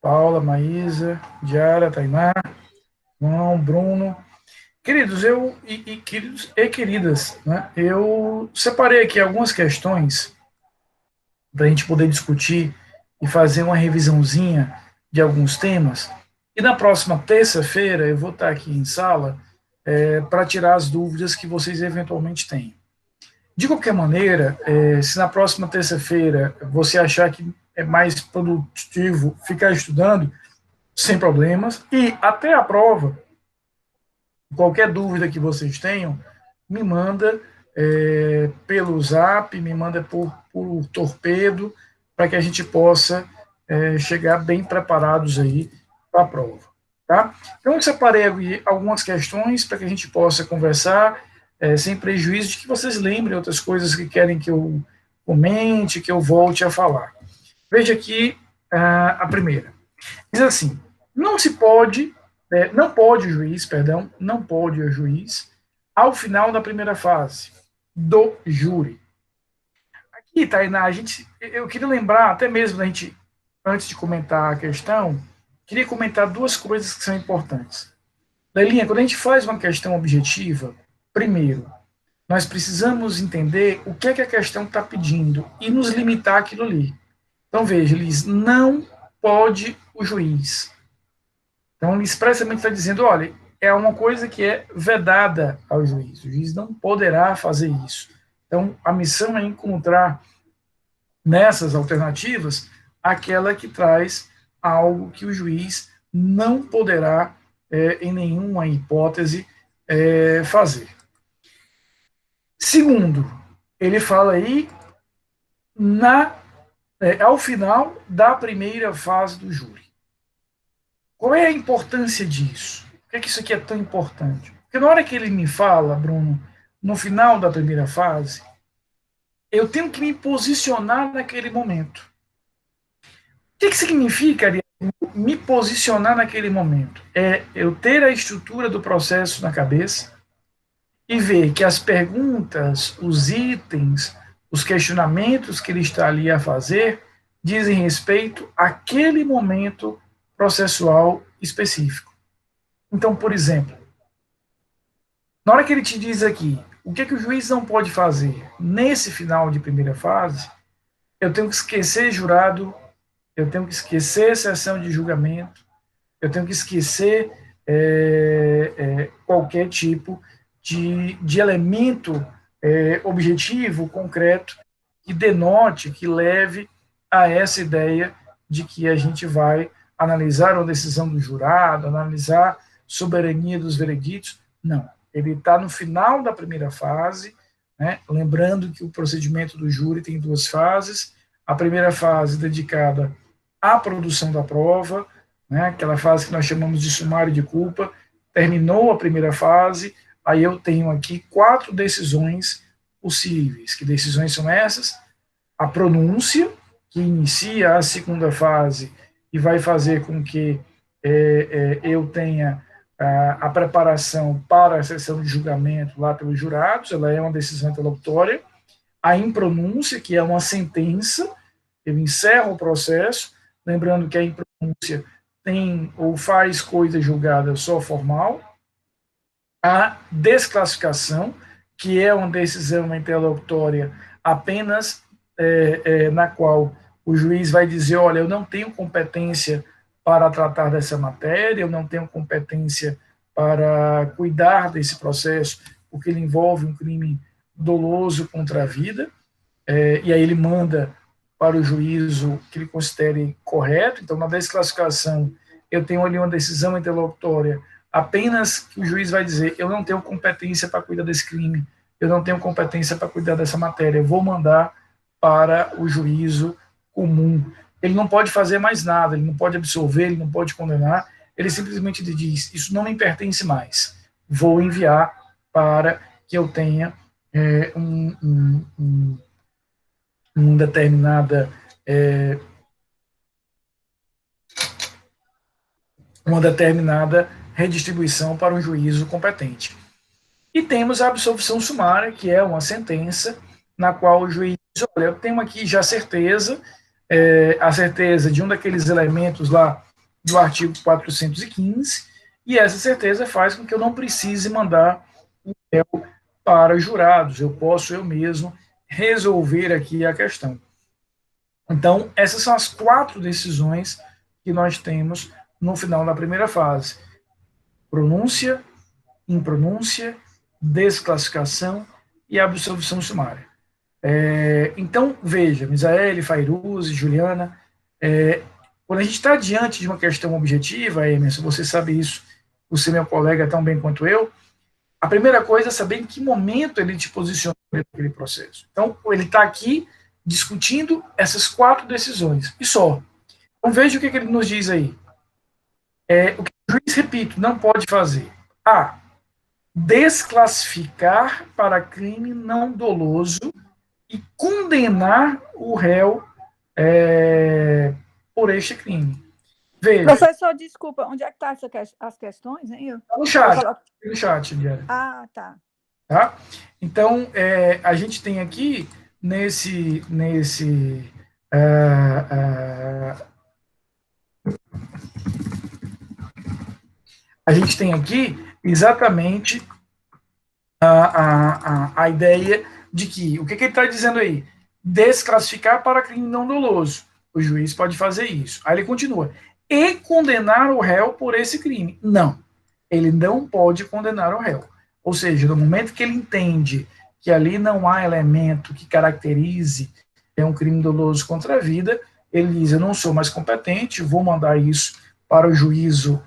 Paula, Maísa, Diara, Tainá, João, Bruno. Queridos, queridos e queridas, né, eu separei aqui algumas questões para a gente poder discutir e fazer uma revisãozinha de alguns temas. E na próxima terça-feira eu vou estar aqui em sala para tirar as dúvidas que vocês eventualmente têm. De qualquer maneira, se na próxima terça-feira você achar que é mais produtivo ficar estudando, sem problemas, e até a prova, qualquer dúvida que vocês tenham, me manda pelo zap, me manda por torpedo, para que a gente possa chegar bem preparados aí para a prova. Tá? Então, eu separei algumas questões para que a gente possa conversar, sem prejuízo de que vocês lembrem outras coisas que querem que eu comente, que eu volte a falar. Veja aqui a primeira. Diz assim: não se pode, não pode o juiz, perdão, não pode o juiz, ao final da primeira fase do júri. Aqui, Tainá, eu queria lembrar, até mesmo a gente, antes de comentar a questão, queria comentar duas coisas que são importantes. Leilinha, quando a gente faz uma questão objetiva, primeiro, nós precisamos entender o que é que a questão está pedindo e nos limitar àquilo ali. Então, veja, Liz, não pode o juiz. Então, ele expressamente está dizendo, olha, é uma coisa que é vedada ao juiz. O juiz não poderá fazer isso. Então, a missão é encontrar nessas alternativas aquela que traz algo que o juiz não poderá, em nenhuma hipótese, fazer. Segundo, ele fala aí ao final da primeira fase do júri. Qual é a importância disso? Por que, isso aqui é tão importante? Porque na hora que ele me fala, Bruno, no final da primeira fase, eu tenho que me posicionar naquele momento. O que significa me posicionar naquele momento? É eu ter a estrutura do processo na cabeça e ver que as perguntas, os itens, os questionamentos que ele está ali a fazer dizem respeito àquele momento processual específico. Então, por exemplo, na hora que ele te diz aqui, o que o juiz não pode fazer nesse final de primeira fase, eu tenho que esquecer jurado, eu tenho que esquecer sessão de julgamento, eu tenho que esquecer qualquer tipo de elemento objetivo, concreto, que denote, que leve a essa ideia de que a gente vai analisar uma decisão do jurado, analisar soberania dos vereditos. Não. Ele está no final da primeira fase, né? Lembrando que o procedimento do júri tem duas fases. A primeira fase dedicada à produção da prova, né? Aquela fase que nós chamamos de sumário de culpa. Terminou a primeira fase, aí eu tenho aqui 4 decisões possíveis. Que decisões são essas? A pronúncia, que inicia a segunda fase e vai fazer com que eu tenha a preparação para a sessão de julgamento lá pelos jurados, ela é uma decisão interlocutória. A impronúncia, que é uma sentença, eu encerro o processo, lembrando que a impronúncia tem ou faz coisa julgada só formal. A desclassificação, que é uma decisão interlocutória apenas na qual o juiz vai dizer, olha, eu não tenho competência para tratar dessa matéria, eu não tenho competência para cuidar desse processo, porque ele envolve um crime doloso contra a vida, e aí ele manda para o juízo que ele considere correto. Então, na desclassificação, eu tenho ali uma decisão interlocutória apenas que o juiz vai dizer, eu não tenho competência para cuidar desse crime, eu não tenho competência para cuidar dessa matéria, eu vou mandar para o juízo comum. Ele não pode fazer mais nada, ele não pode absolver, ele não pode condenar, ele simplesmente diz, isso não me pertence mais, vou enviar para que eu tenha uma determinada redistribuição para um juízo competente. E temos a absolvição sumária, que é uma sentença na qual o juiz diz, olha, eu tenho aqui já certeza, a certeza de um daqueles elementos lá do artigo 415, e essa certeza faz com que eu não precise mandar o réu para jurados, eu posso eu mesmo resolver aqui a questão. Então, essas são as 4 decisões que nós temos no final da primeira fase: pronúncia, impronúncia, desclassificação e absolvição sumária. Então, veja, Misaele, Fairuze, Juliana, quando a gente está diante de uma questão objetiva, Emerson, você sabe isso, você, meu colega, tão bem quanto eu, a primeira coisa é saber em que momento ele te posiciona naquele processo. Então, ele está aqui discutindo essas 4 decisões, e só. Então, veja o que ele nos diz aí. O que o juiz, repito, não pode fazer. A. Desclassificar para crime não doloso e condenar o réu por este crime. Veja. Professor, desculpa, onde é que estão as questões, hein? No chat, no chat, Diana. Tá. Então, a gente tem aqui, nesse a gente tem aqui exatamente a ideia de que, o que ele está dizendo aí? Desclassificar para crime não doloso. O juiz pode fazer isso. Aí ele continua. E condenar o réu por esse crime. Não. Ele não pode condenar o réu. Ou seja, no momento que ele entende que ali não há elemento que caracterize um crime doloso contra a vida, ele diz: eu não sou mais competente, vou mandar isso para o juízo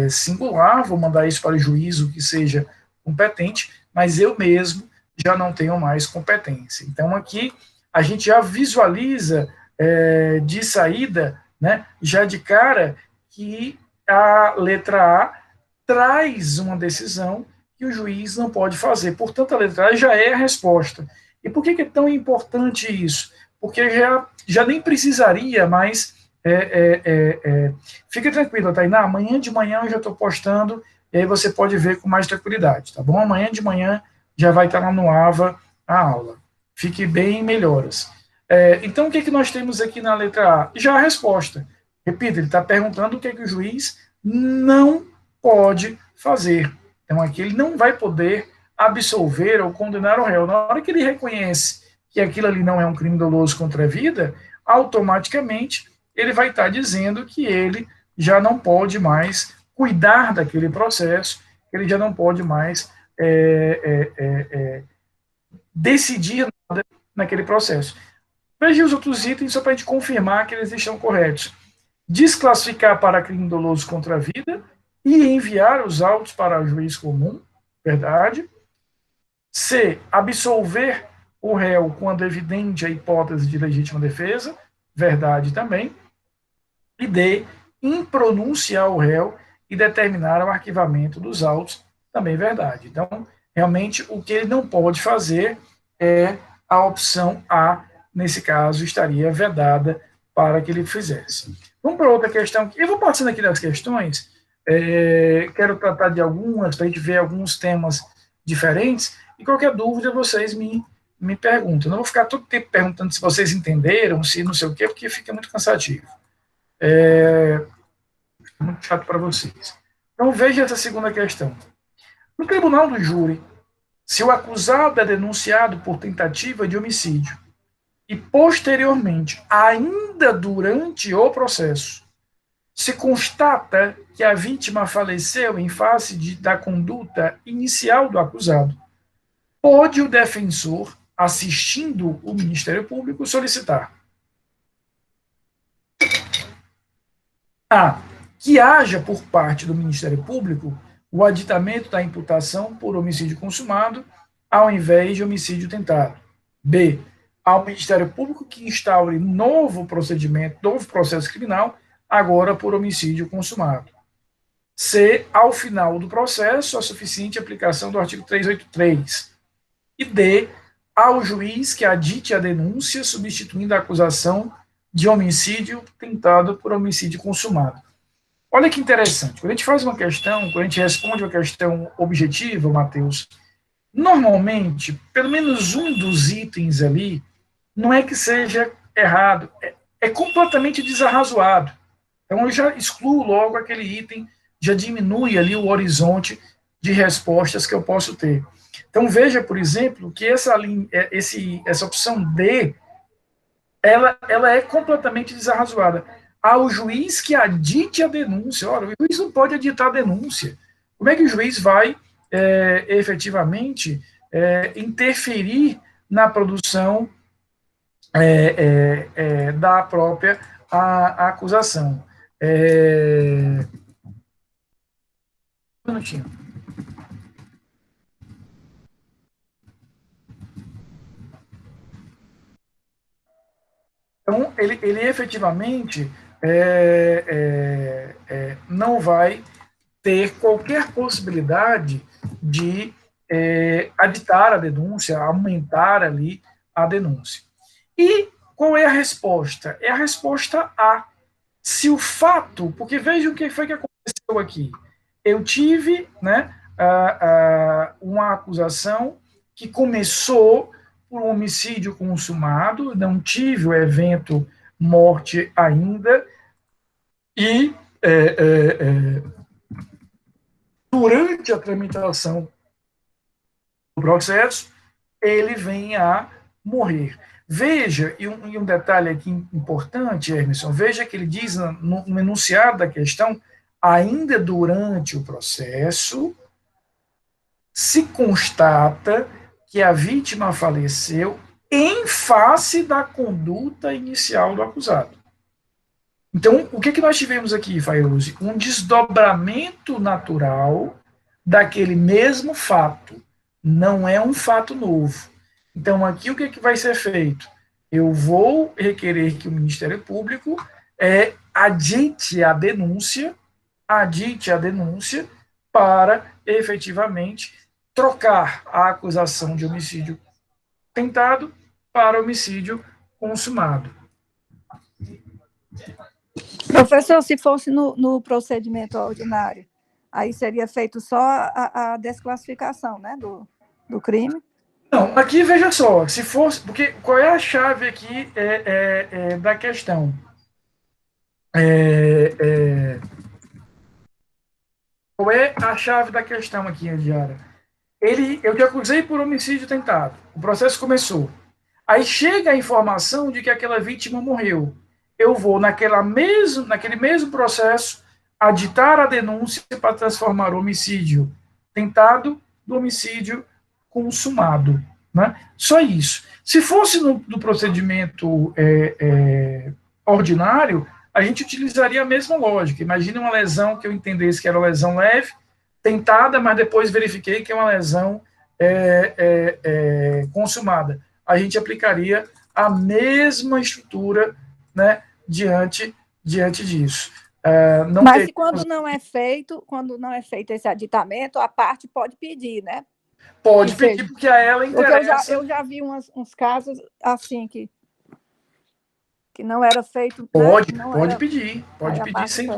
singular, vou mandar isso para o juízo que seja competente, mas eu mesmo já não tenho mais competência. Então, aqui, a gente já visualiza de saída, né, já de cara, que a letra A traz uma decisão que o juiz não pode fazer. Portanto, a letra A já é a resposta. E por que é tão importante isso? Porque já nem precisaria mais... fica tranquilo, Tainá, amanhã de manhã eu já estou postando, e aí você pode ver com mais tranquilidade, tá bom? Amanhã de manhã já vai estar lá no AVA a aula. Fique bem, melhoras. Então, o que nós temos aqui na letra A? Já a resposta. Repita, ele está perguntando o que o juiz não pode fazer. Então, aqui ele não vai poder absolver ou condenar o réu. Na hora que ele reconhece que aquilo ali não é um crime doloso contra a vida, automaticamente ele vai estar dizendo que ele já não pode mais cuidar daquele processo, ele já não pode mais decidir nada naquele processo. Veja os outros itens só para a gente confirmar que eles estão corretos. Desclassificar para crime doloso contra a vida e enviar os autos para o juiz comum, verdade. C. Absolver o réu quando evidente a hipótese de legítima defesa, verdade também. E D. Impronunciar o réu e determinar o arquivamento dos autos, também verdade. Então, realmente, o que ele não pode fazer é a opção A, nesse caso, estaria vedada para que ele fizesse. Vamos para outra questão. Eu vou passando aqui das questões, quero tratar de algumas, para a gente ver alguns temas diferentes, e qualquer dúvida vocês me perguntam. Não vou ficar todo tempo perguntando se vocês entenderam, se não sei o quê, porque fica muito cansativo. Muito chato para vocês. Então, veja essa segunda questão. No tribunal do júri, se o acusado é denunciado por tentativa de homicídio e, posteriormente, ainda durante o processo, se constata que a vítima faleceu em face da conduta inicial do acusado, pode o defensor, assistindo o Ministério Público, solicitar A. Que haja por parte do Ministério Público o aditamento da imputação por homicídio consumado ao invés de homicídio tentado. B. Ao Ministério Público que instaure novo procedimento, novo processo criminal, agora por homicídio consumado. C. Ao final do processo, a suficiente aplicação do artigo 383. E D. Ao juiz que adite a denúncia, substituindo a acusação de homicídio tentado por homicídio consumado. Olha que interessante. Quando a gente faz uma questão, quando a gente responde uma questão objetiva, Matheus, normalmente, pelo menos um dos itens ali, não é que seja errado, é completamente desarrazoado. Então, eu já excluo logo aquele item, já diminui ali o horizonte de respostas que eu posso ter. Então, veja, por exemplo, que essa opção D, ela é completamente desarrazoada. Ao juiz que adite a denúncia. Ora, o juiz não pode aditar a denúncia. Como é que o juiz vai efetivamente interferir na produção da própria a acusação? Um minutinho. Então, ele efetivamente não vai ter qualquer possibilidade de aditar a denúncia, aumentar ali a denúncia. E qual é a resposta? É a resposta A. Se o fato, porque vejam o que foi que aconteceu aqui. Eu tive uma acusação que começou por um homicídio consumado, não tive o evento morte ainda, e durante a tramitação do processo, ele vem a morrer. Veja, e um detalhe aqui importante, Emerson, veja que ele diz no enunciado da questão, ainda durante o processo, se constata que a vítima faleceu em face da conduta inicial do acusado. Então, o que nós tivemos aqui, Fairuze? Um desdobramento natural daquele mesmo fato. Não é um fato novo. Então, aqui o que vai ser feito? Eu vou requerer que o Ministério Público adite a denúncia para efetivamente trocar a acusação de homicídio tentado para homicídio consumado. Professor, se fosse no procedimento ordinário, aí seria feito só a desclassificação, né, do crime? Não, aqui veja só, se fosse, porque qual é a chave aqui da questão? Qual é a chave da questão aqui, Diara? Eu te acusei por homicídio tentado, o processo começou. Aí chega a informação de que aquela vítima morreu. Eu vou, naquele mesmo processo, aditar a denúncia para transformar o homicídio tentado do homicídio consumado. Né? Só isso. Se fosse no procedimento ordinário, a gente utilizaria a mesma lógica. Imagine uma lesão que eu entendesse que era uma lesão leve, tentada, mas depois verifiquei que é uma lesão consumada. A gente aplicaria a mesma estrutura, né, diante disso. Mas se quando não é feito esse aditamento, a parte pode pedir, né? Pode pedir, porque a ela interessa. Porque eu já vi uns casos assim que não era feito. Pode era, pedir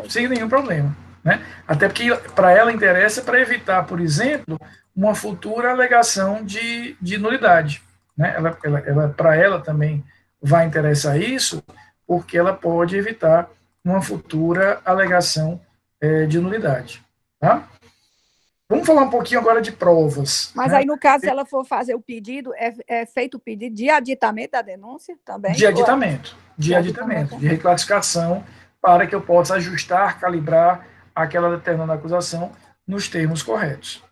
sem nenhum problema. Né? Até porque para ela interessa para evitar, por exemplo, uma futura alegação de nulidade. Né? Para ela também vai interessar isso, porque ela pode evitar uma futura alegação de nulidade. Tá? Vamos falar um pouquinho agora de provas. Mas aí, no caso, se ela for fazer o pedido, é feito o pedido de aditamento da denúncia também? De aditamento, de reclassificação, para que eu possa ajustar, calibrar aquela determinada acusação nos termos corretos.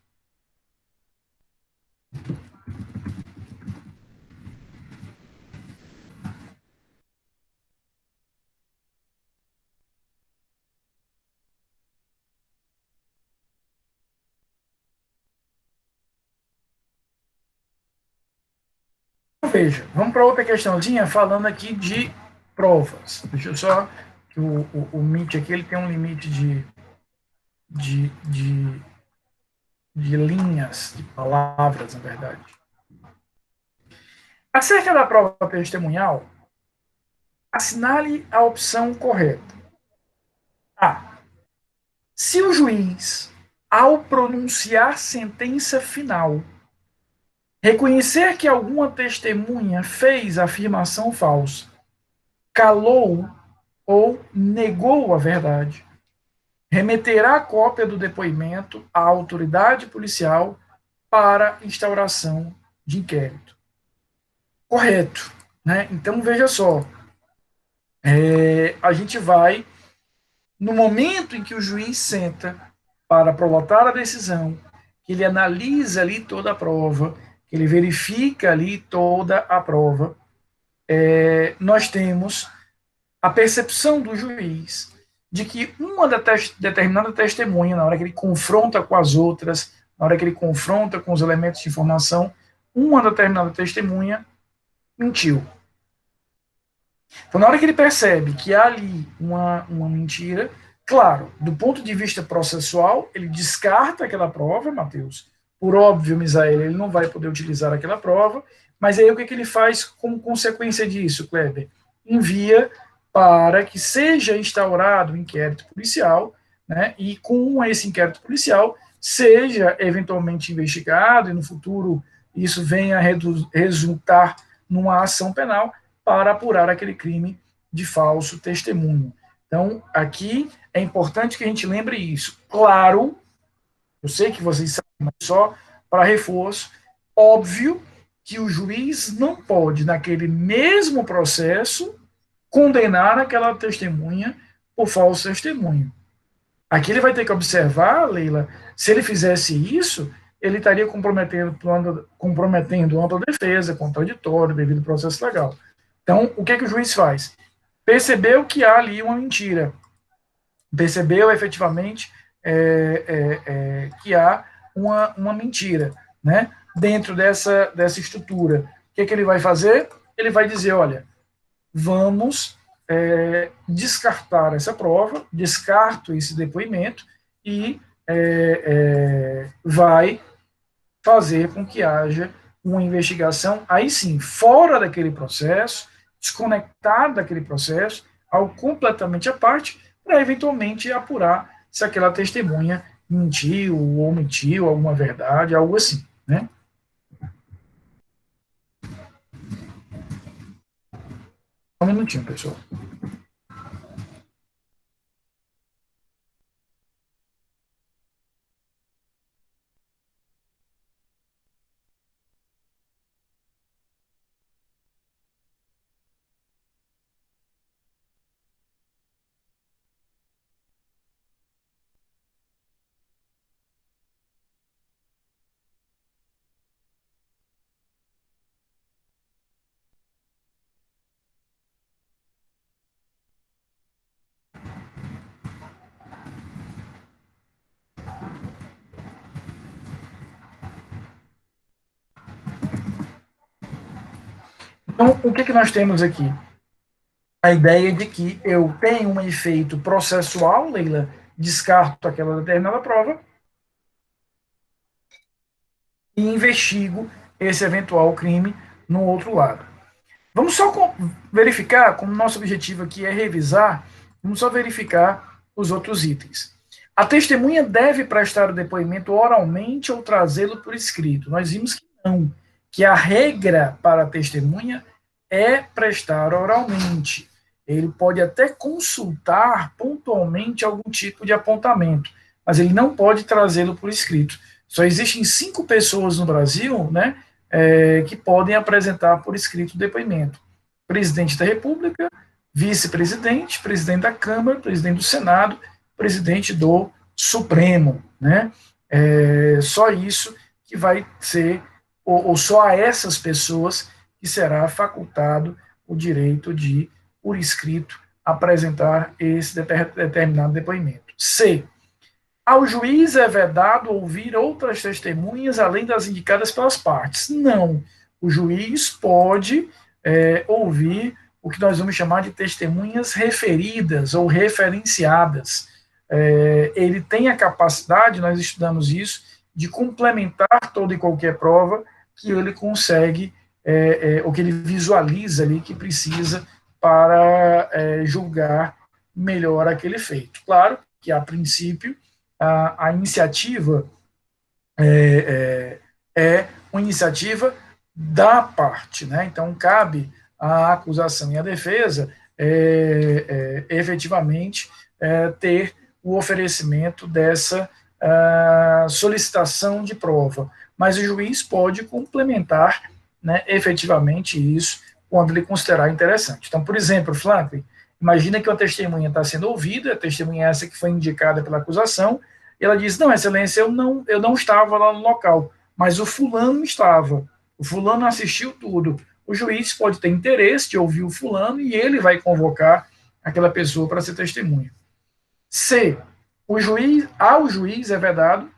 Veja, vamos para outra questãozinha, falando aqui de provas. Deixa eu só, que o MIT aqui ele tem um limite de linhas, de palavras, na verdade. Acerca da prova testemunhal, assinale a opção correta. A. Se o juiz, ao pronunciar sentença final, reconhecer que alguma testemunha fez afirmação falsa, calou ou negou a verdade, remeterá a cópia do depoimento à autoridade policial para instauração de inquérito. Correto. Né? Então, veja só, a gente vai, no momento em que o juiz senta para prolatar a decisão, que ele analisa ali toda a prova, que ele verifica ali toda a prova, nós temos a percepção do juiz de que uma determinada testemunha, na hora que ele confronta com as outras, na hora que ele confronta com os elementos de informação, uma determinada testemunha mentiu. Então, na hora que ele percebe que há ali uma mentira, claro, do ponto de vista processual, ele descarta aquela prova, Mateus. Por óbvio, Misael, ele não vai poder utilizar aquela prova, mas aí o que, que ele faz como consequência disso, Kleber? Envia para que seja instaurado um inquérito policial, né, e com esse inquérito policial seja eventualmente investigado e no futuro isso venha a resultar numa ação penal para apurar aquele crime de falso testemunho. Então, aqui é importante que a gente lembre isso. Claro, eu sei que vocês sabem, mas só para reforço, óbvio que o juiz não pode, naquele mesmo processo, condenar aquela testemunha por falso testemunho. Aqui ele vai ter que observar, Leila, se ele fizesse isso, ele estaria comprometendo ampla defesa, contraditório, devido ao processo legal. Então, o que, que o juiz faz? Percebeu que há ali uma mentira, percebeu efetivamente que há uma mentira, né? Dentro dessa estrutura. O que, que ele vai fazer? Ele vai dizer, olha, vamos descartar essa prova, descarto esse depoimento e vai fazer com que haja uma investigação, aí sim, fora daquele processo, desconectado daquele processo, algo completamente à parte, para eventualmente apurar se aquela testemunha mentiu ou omitiu alguma verdade, algo assim, né? Um minutinho, pessoal. Então, o que, que nós temos aqui? A ideia de que eu tenho um efeito processual, Leila, descarto aquela determinada prova e investigo esse eventual crime no outro lado. Vamos só verificar, como nosso objetivo aqui é revisar, vamos só verificar os outros itens. A testemunha deve prestar o depoimento oralmente ou trazê-lo por escrito. Nós vimos que não, que a regra para a testemunha é prestar oralmente. Ele pode até consultar pontualmente algum tipo de apontamento, mas ele não pode trazê-lo por escrito. Só existem 5 pessoas no Brasil, né, que podem apresentar por escrito o depoimento: presidente da República, vice-presidente, presidente da Câmara, presidente do Senado, presidente do Supremo, né? Só isso que vai ser, ou só a essas pessoas que será facultado o direito de, por escrito, apresentar esse determinado depoimento. C. Ao juiz é vedado ouvir outras testemunhas além das indicadas pelas partes. Não. O juiz pode ouvir o que nós vamos chamar de testemunhas referidas ou referenciadas. Ele tem a capacidade, nós estudamos isso, de complementar toda e qualquer prova que ele consegue, ou que ele visualiza ali que precisa para julgar melhor aquele feito. Claro que, a princípio, a iniciativa é uma iniciativa da parte, né? Então, cabe à acusação e à defesa efetivamente ter o oferecimento dessa solicitação de prova. Mas o juiz pode complementar, né, efetivamente isso quando ele considerar interessante. Então, por exemplo, Franklin, imagina que uma testemunha está sendo ouvida, a testemunha essa que foi indicada pela acusação, e ela diz, não, excelência, eu não estava lá no local, mas o fulano estava, o fulano assistiu tudo. O juiz pode ter interesse de ouvir o fulano e ele vai convocar aquela pessoa para ser testemunha. C, ao juiz é vedado,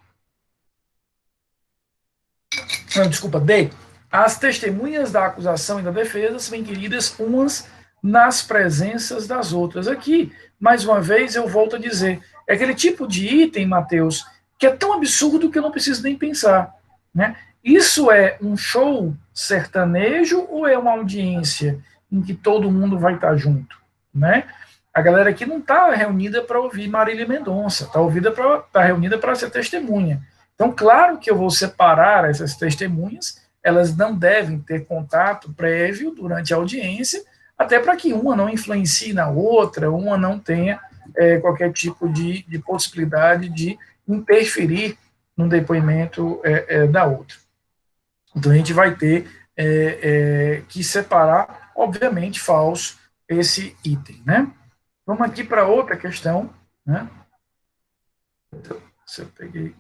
D, as testemunhas da acusação e da defesa são inquiridas umas nas presenças das outras. Aqui, mais uma vez, eu volto a dizer, é aquele tipo de item, Mateus, que é tão absurdo que eu não preciso nem pensar, né? Isso é um show sertanejo ou é uma audiência em que todo mundo vai estar junto, né? A galera aqui não está reunida para ouvir Marília Mendonça, está reunida para ser testemunha. Então, claro que eu vou separar essas testemunhas, elas não devem ter contato prévio durante a audiência, até para que uma não influencie na outra, uma não tenha qualquer tipo de possibilidade de interferir no depoimento da outra. Então, a gente vai ter que separar, obviamente, falso esse item, né? Vamos aqui para outra questão, né? Se eu peguei...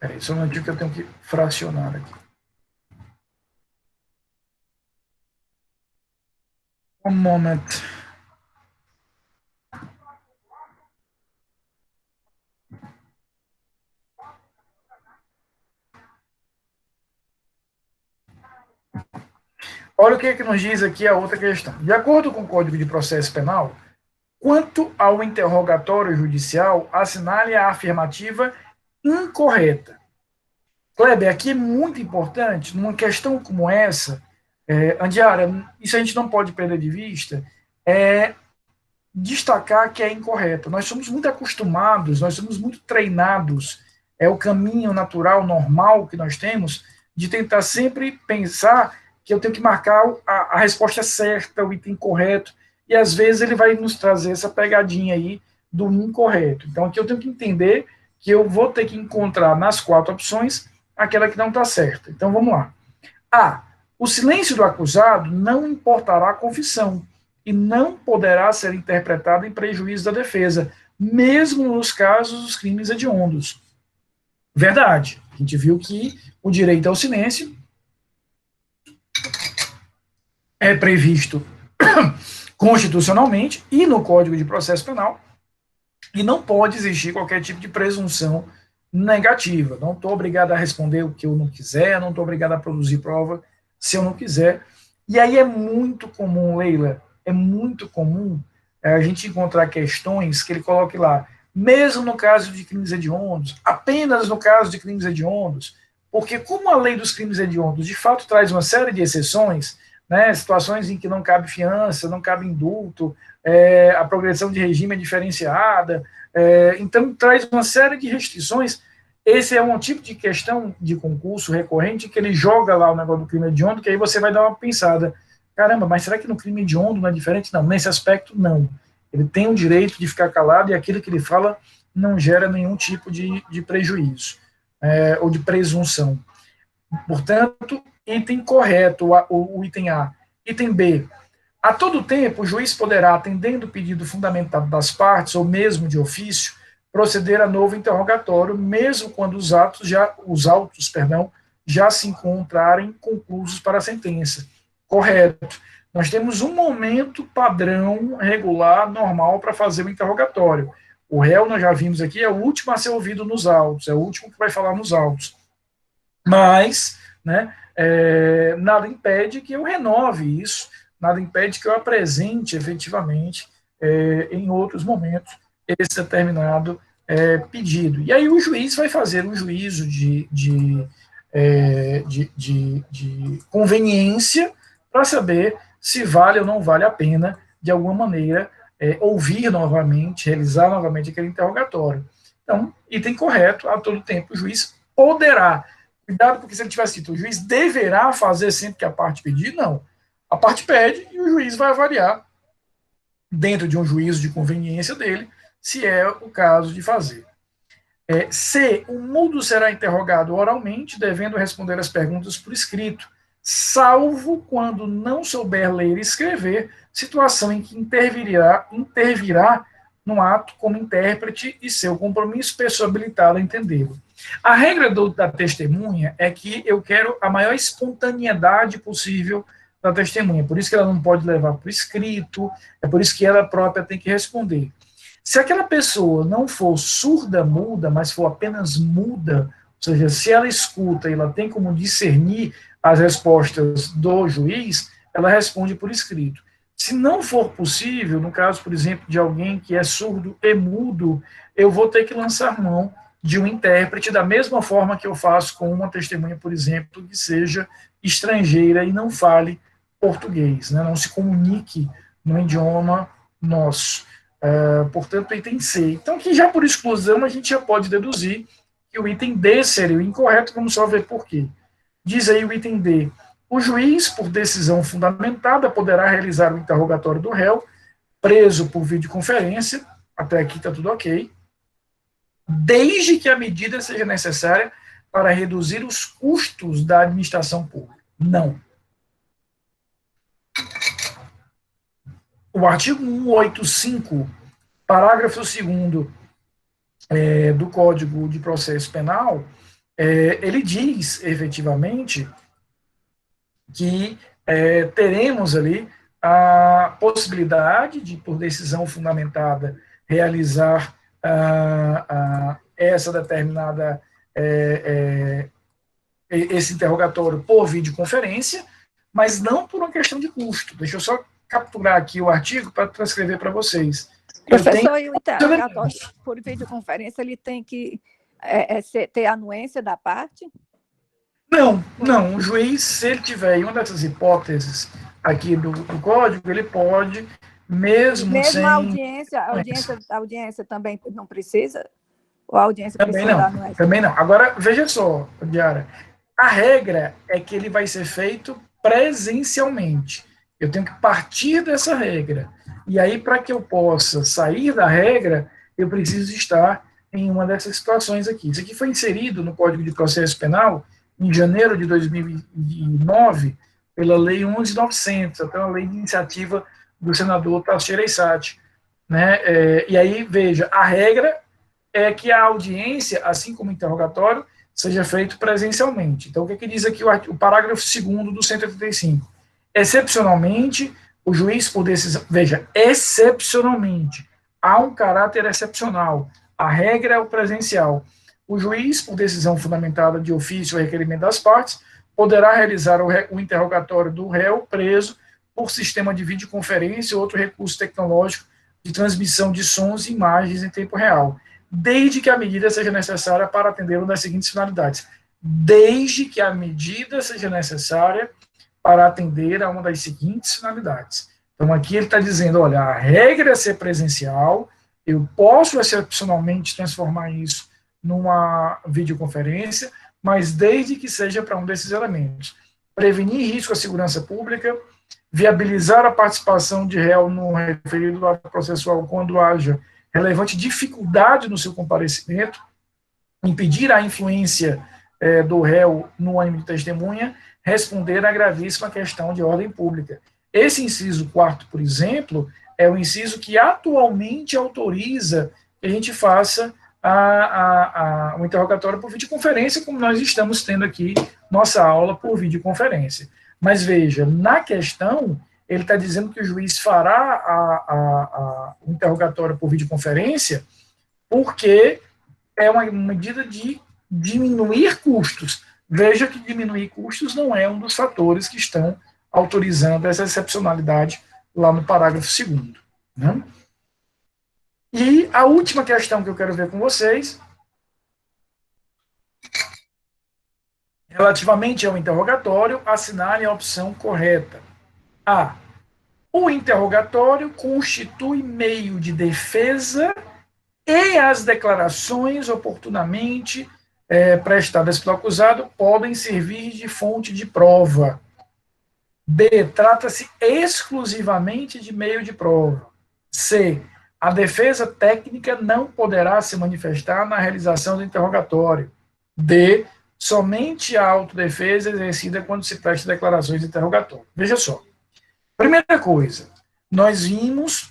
Peraí, só um momentinho que eu tenho que fracionar aqui. Um moment. Olha o que, que nos diz aqui a outra questão. De acordo com o Código de Processo Penal, quanto ao interrogatório judicial, assinale a afirmativa incorreta. Kleber, aqui é muito importante, numa questão como essa, Andiara, isso a gente não pode perder de vista, destacar que é incorreta. Nós somos muito acostumados, nós somos muito treinados, é o caminho natural, normal que nós temos, de tentar sempre pensar que eu tenho que marcar a resposta certa, o item correto, e às vezes ele vai nos trazer essa pegadinha aí do incorreto. Então aqui eu tenho que entender que eu vou ter que encontrar nas 4 opções aquela que não está certa. Então vamos lá. A. O silêncio do acusado não importará a confissão e não poderá ser interpretado em prejuízo da defesa, mesmo nos casos dos crimes hediondos. Verdade. A gente viu que o direito ao silêncio é previsto constitucionalmente e no Código de Processo Penal, e não pode existir qualquer tipo de presunção negativa. Não estou obrigado a responder o que eu não quiser, não estou obrigado a produzir prova se eu não quiser. E aí é muito comum, Leila, é muito comum a gente encontrar questões que ele coloque lá, mesmo no caso de crimes hediondos, apenas no caso de crimes hediondos, porque como a lei dos crimes hediondos de fato traz uma série de exceções, né, situações em que não cabe fiança, não cabe indulto, a progressão de regime é diferenciada, então traz uma série de restrições. Esse é um tipo de questão de concurso recorrente que ele joga lá o negócio do crime hediondo, que aí você vai dar uma pensada, caramba, mas será que no crime hediondo não é diferente? Não, nesse aspecto não. Ele tem o direito de ficar calado e aquilo que ele fala não gera nenhum tipo de prejuízo ou de presunção. Portanto, item correto, o item A. Item B. A todo tempo, o juiz poderá, atendendo o pedido fundamentado das partes, ou mesmo de ofício, proceder a novo interrogatório, mesmo quando os autos já se encontrarem conclusos para a sentença. Correto. Nós temos um momento padrão, regular, normal para fazer o interrogatório. O réu, nós já vimos aqui, é o último a ser ouvido nos autos, é o último que vai falar nos autos. Mas, né, nada impede que eu renove isso, nada impede que eu apresente efetivamente, em outros momentos, esse determinado pedido. E aí o juiz vai fazer um juízo de conveniência para saber se vale ou não vale a pena, de alguma maneira, ouvir novamente, realizar novamente aquele interrogatório. Então, item correto, a todo tempo o juiz poderá. Cuidado, porque se ele tivesse dito, o juiz deverá fazer sempre que a parte pedir, não. A parte pede e o juiz vai avaliar, dentro de um juízo de conveniência dele, se é o caso de fazer. C. O mudo será interrogado oralmente, devendo responder as perguntas por escrito, salvo quando não souber ler e escrever, situação em que intervirá no ato como intérprete e seu compromisso pessoa habilitada a entendê-lo. A regra da testemunha é que eu quero a maior espontaneidade possível da testemunha, por isso que ela não pode levar por escrito, é por isso que ela própria tem que responder. Se aquela pessoa não for surda-muda, mas for apenas muda, ou seja, se ela escuta e ela tem como discernir as respostas do juiz, ela responde por escrito. Se não for possível, no caso, por exemplo, de alguém que é surdo e mudo, eu vou ter que lançar mão de um intérprete, da mesma forma que eu faço com uma testemunha, por exemplo, que seja estrangeira e não fale português, né? Não se comunique no idioma nosso. Portanto, o item C. Então, que já por exclusão, a gente já pode deduzir que o item D seria o incorreto, vamos só ver por quê. Diz aí o item D. O juiz, por decisão fundamentada, poderá realizar o interrogatório do réu, preso por videoconferência, até aqui está tudo ok, desde que a medida seja necessária para reduzir os custos da administração pública. Não. O artigo 185, parágrafo 2º do Código de Processo Penal, ele diz, efetivamente, que teremos ali a possibilidade de, por decisão fundamentada, realizar essa determinada esse interrogatório por videoconferência, mas não por uma questão de custo. Deixa eu só capturar aqui o artigo para transcrever para vocês. Professor, e o interrogatório por videoconferência, ele tem que ter anuência da parte? Não. O juiz, se ele tiver em uma dessas hipóteses aqui do código, ele pode, mesmo sem... a audiência também não precisa? Ou a audiência também precisa não, da anuência? Também não. Agora, veja só, Diara, a regra é que ele vai ser feito presencialmente. Eu tenho que partir dessa regra. E aí, para que eu possa sair da regra, eu preciso estar em uma dessas situações aqui. Isso aqui foi inserido no Código de Processo Penal em janeiro de 2009, pela Lei 11.900, até uma lei de iniciativa do senador Tasso Gereissati. Né? E aí, veja, a regra é que a audiência, assim como o interrogatório, seja feito presencialmente. Então, o que diz aqui o parágrafo 2º do 185? Excepcionalmente, o juiz por decisão... Veja, excepcionalmente. Há um caráter excepcional. A regra é o presencial. O juiz, por decisão fundamentada de ofício ou requerimento das partes, poderá realizar o interrogatório do réu preso por sistema de videoconferência ou outro recurso tecnológico de transmissão de sons e imagens em tempo real, desde que a medida seja necessária para atender uma das seguintes finalidades. Desde que a medida seja necessária para atender a uma das seguintes finalidades. Então, aqui ele está dizendo, olha, a regra é ser presencial, eu posso excepcionalmente transformar isso numa videoconferência, mas desde que seja para um desses elementos. Prevenir risco à segurança pública, viabilizar a participação de réu no referido ato processual quando haja relevante dificuldade no seu comparecimento, impedir a influência do réu no ânimo de testemunha, responder à gravíssima questão de ordem pública. Esse inciso 4º, por exemplo, é o inciso que atualmente autoriza que a gente faça um interrogatório por videoconferência, como nós estamos tendo aqui nossa aula por videoconferência. Mas veja, na questão, ele está dizendo que o juiz fará o interrogatório por videoconferência porque é uma medida de diminuir custos. Veja que diminuir custos não é um dos fatores que estão autorizando essa excepcionalidade lá no parágrafo 2º. Né? E a última questão que eu quero ver com vocês, relativamente ao interrogatório, assinale a opção correta. A. O interrogatório constitui meio de defesa e as declarações oportunamente prestadas pelo acusado podem servir de fonte de prova. B, trata-se exclusivamente de meio de prova. C, a defesa técnica não poderá se manifestar na realização do interrogatório. D, somente a autodefesa exercida quando se presta declarações de interrogatório. Veja só. Primeira coisa, nós vimos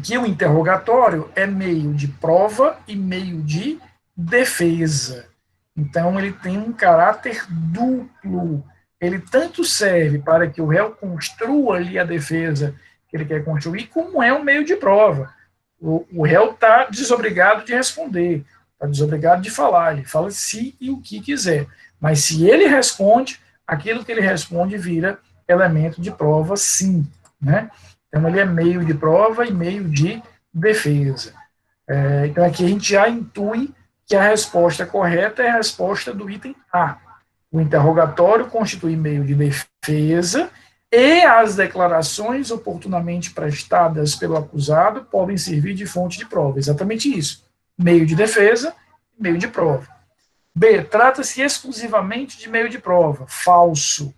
que o interrogatório é meio de prova e meio de defesa. Então, ele tem um caráter duplo. Ele tanto serve para que o réu construa ali a defesa que ele quer construir, como é um meio de prova. O réu está desobrigado de responder, está desobrigado de falar, ele fala se e o que quiser. Mas se ele responde, aquilo que ele responde vira elemento de prova, sim. Né? Então, ele é meio de prova e meio de defesa. Então, aqui a gente já intui que a resposta correta é a resposta do item A. O interrogatório constitui meio de defesa e as declarações oportunamente prestadas pelo acusado podem servir de fonte de prova. Exatamente isso. Meio de defesa e meio de prova. B, trata-se exclusivamente de meio de prova. Falso.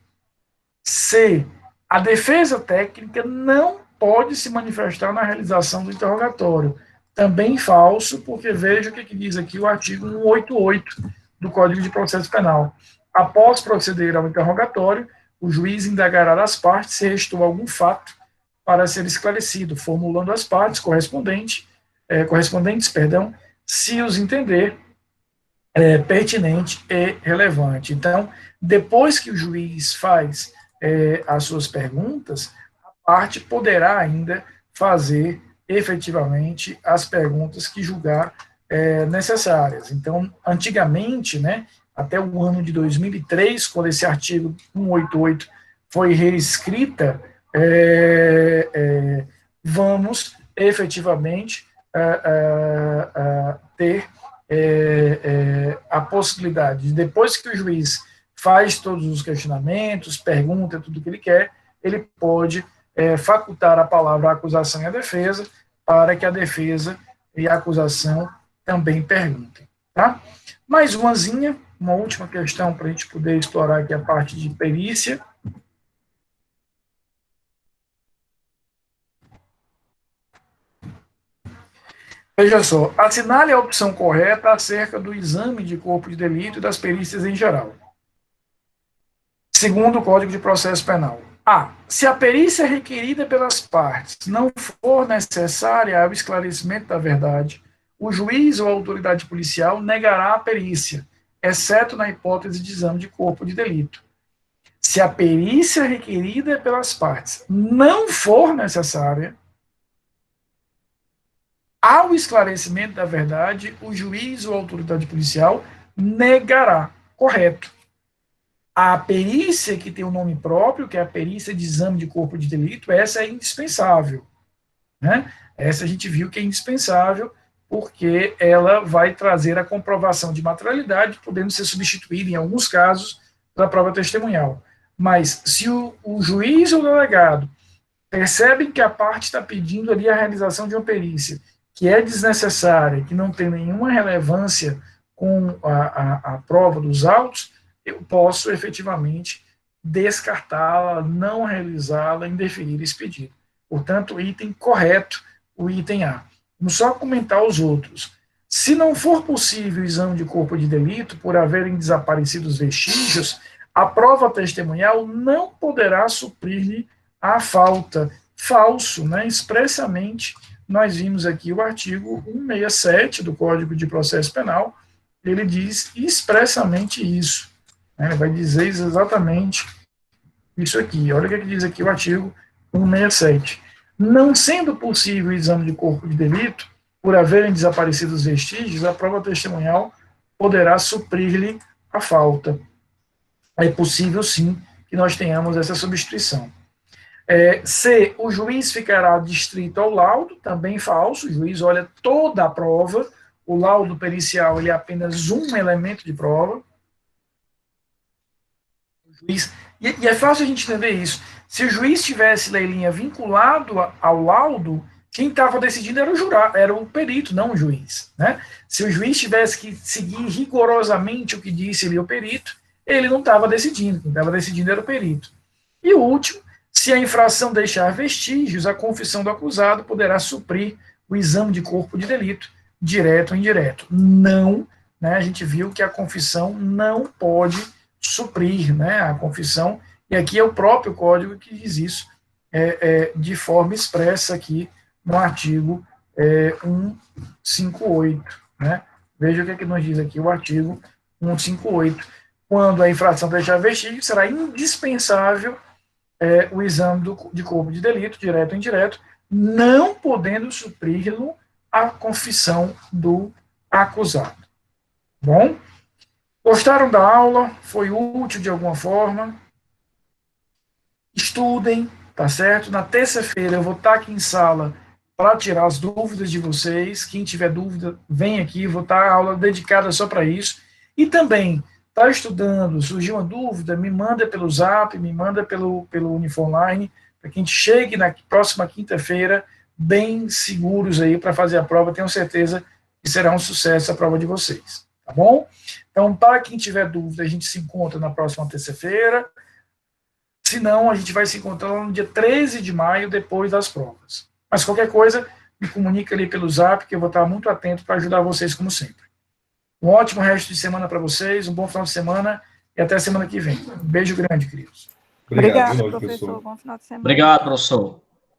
C, a defesa técnica não pode se manifestar na realização do interrogatório. Também falso, porque veja o que diz aqui o artigo 188 do Código de Processo Penal. Após proceder ao interrogatório, o juiz indagará das partes se restou algum fato para ser esclarecido, formulando as partes correspondentes, se os entender pertinente e relevante. Então, depois que o juiz faz as suas perguntas, a parte poderá ainda fazer efetivamente as perguntas que julgar necessárias. Então, antigamente, né, até o ano de 2003, quando esse artigo 188 foi reescrita, vamos efetivamente ter a possibilidade de, depois que o juiz faz todos os questionamentos, pergunta tudo o que ele quer, ele pode facultar a palavra à acusação e à defesa para que a defesa e a acusação também perguntem. Tá? Mais uma última questão para a gente poder explorar aqui a parte de perícia. Veja só, assinale a opção correta acerca do exame de corpo de delito e das perícias em geral. Segundo o Código de Processo Penal. A. Se a perícia requerida pelas partes não for necessária ao esclarecimento da verdade, o juiz ou a autoridade policial negará a perícia, exceto na hipótese de exame de corpo de delito. Se a perícia requerida pelas partes não for necessária ao esclarecimento da verdade, o juiz ou a autoridade policial negará. Correto. A perícia que tem o nome próprio, que é a perícia de exame de corpo de delito, essa é indispensável. Né? Essa a gente viu que é indispensável, porque ela vai trazer a comprovação de materialidade, podendo ser substituída, em alguns casos, pela prova testemunhal. Mas, se o juiz ou o delegado percebem que a parte está pedindo ali a realização de uma perícia que é desnecessária, que não tem nenhuma relevância com a prova dos autos, eu posso efetivamente descartá-la, não realizá-la, indeferir esse pedido. Portanto, o item correto, o item A. Vamos só comentar os outros. Se não for possível o exame de corpo de delito, por haverem desaparecido os vestígios, a prova testemunhal não poderá suprir-lhe a falta. Falso, né? Expressamente, nós vimos aqui o artigo 167 do Código de Processo Penal, ele diz expressamente isso. Né? Ele vai dizer exatamente isso aqui. Olha o que diz aqui o artigo 167. Não sendo possível o exame de corpo de delito, por haverem desaparecido os vestígios, a prova testemunhal poderá suprir-lhe a falta. É possível, sim, que nós tenhamos essa substituição. C, o juiz ficará adstrito ao laudo, também falso, o juiz olha toda a prova, o laudo pericial ele é apenas um elemento de prova. E é fácil a gente entender isso. Se o juiz tivesse, Leilinha, vinculado ao laudo, Quem estava decidindo era o jurado, era o perito, não o juiz. Né? Se o juiz tivesse que seguir rigorosamente o que disse ali o perito, ele não estava decidindo, quem estava decidindo era o perito. E o último, se a infração deixar vestígios, a confissão do acusado poderá suprir o exame de corpo de delito, direto ou indireto. Não, né, a gente viu que a confissão não pode suprir, né, a confissão, e aqui é o próprio Código que diz isso de forma expressa aqui no artigo 158. Né? Veja o que, é que nos diz aqui o artigo 158. Quando a infração deixar vestígio, será indispensável o exame de corpo de delito, direto ou indireto, não podendo supri-lo a confissão do acusado. Bom? Gostaram da aula? Foi útil de alguma forma? Estudem, tá certo? Na terça-feira eu vou estar aqui em sala para tirar as dúvidas de vocês. Quem tiver dúvida, vem aqui, vou estar a aula dedicada só para isso. E também, está estudando, surgiu uma dúvida, me manda pelo Zap, me manda pelo Uniformline, para que a gente chegue na próxima quinta-feira bem seguros aí para fazer a prova. Tenho certeza que será um sucesso a prova de vocês, tá bom? Então, para quem tiver dúvida, a gente se encontra na próxima terça-feira. Se não, a gente vai se encontrar no dia 13 de maio, depois das provas. Mas qualquer coisa, me comunica ali pelo Zap, que eu vou estar muito atento para ajudar vocês, como sempre. Um ótimo resto de semana para vocês, um bom final de semana e até a semana que vem. Um beijo grande, queridos. Obrigado, professor. Bom final de semana. Obrigado, professor.